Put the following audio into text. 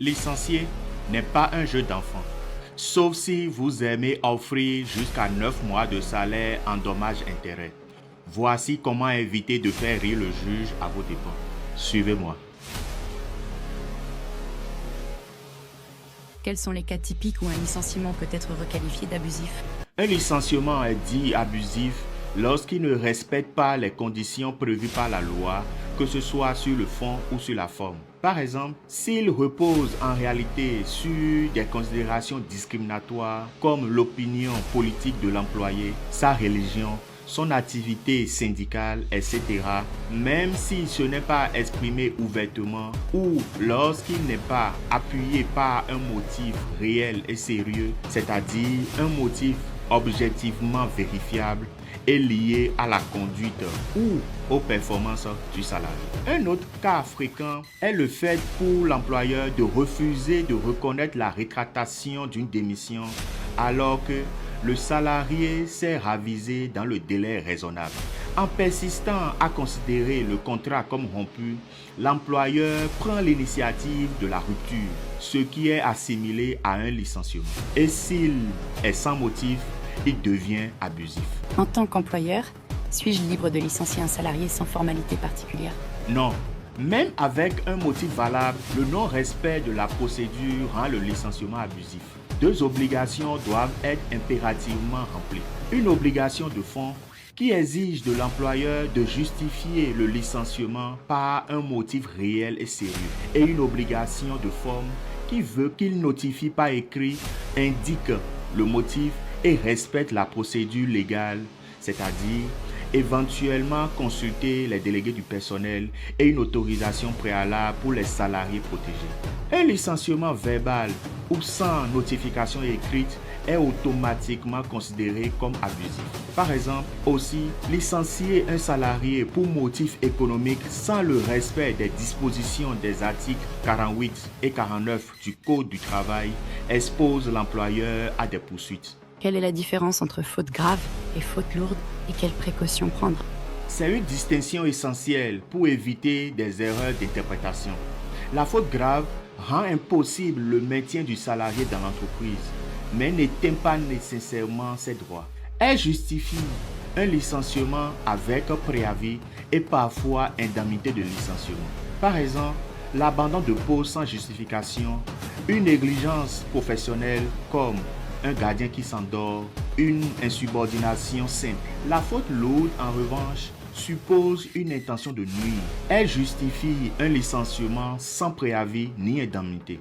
Licencier n'est pas un jeu d'enfant, sauf si vous aimez offrir jusqu'à 9 mois de salaire en dommages-intérêts. Voici comment éviter de faire rire le juge à vos dépens. Suivez-moi. Quels sont les cas typiques où un licenciement peut être requalifié d'abusif? Un licenciement est dit abusif lorsqu'il ne respecte pas les conditions prévues par la loi, que ce soit sur le fond ou sur la forme. Par exemple, s'il repose en réalité sur des considérations discriminatoires comme l'opinion politique de l'employé, sa religion, son activité syndicale, etc., même si ce n'est pas exprimé ouvertement ou lorsqu'il n'est pas appuyé par un motif réel et sérieux, c'est-à-dire un motif objectivement vérifiable et lié à la conduite ou aux performances du salarié. Un autre cas fréquent est le fait pour l'employeur de refuser de reconnaître la rétractation d'une démission alors que le salarié s'est ravisé dans le délai raisonnable. En persistant à considérer le contrat comme rompu, l'employeur prend l'initiative de la rupture, ce qui est assimilé à un licenciement. Et s'il est sans motif, il devient abusif. En tant qu'employeur, suis-je libre de licencier un salarié sans formalité particulière? Non. Même avec un motif valable, le non-respect de la procédure rend le licenciement abusif. Deux obligations doivent être impérativement remplies. Une obligation de fond qui exige de l'employeur de justifier le licenciement par un motif réel et sérieux. Et une obligation de forme qui veut qu'il notifie par écrit, indique le motif et respecte la procédure légale, c'est-à-dire éventuellement consulter les délégués du personnel et une autorisation préalable pour les salariés protégés. Un licenciement verbal ou sans notification écrite est automatiquement considéré comme abusif. Par exemple, aussi, licencier un salarié pour motif économique sans le respect des dispositions des articles 48 et 49 du Code du travail expose l'employeur à des poursuites. Quelle est la différence entre faute grave et faute lourde et quelles précautions prendre? C'est une distinction essentielle pour éviter des erreurs d'interprétation. La faute grave rend impossible le maintien du salarié dans l'entreprise, mais n'éteint pas nécessairement ses droits. Elle justifie un licenciement avec un préavis et parfois indemnité de licenciement. Par exemple, l'abandon de poste sans justification, une négligence professionnelle comme un gardien qui s'endort, une insubordination simple. La faute lourde, en revanche, suppose une intention de nuire. Elle justifie un licenciement sans préavis ni indemnité.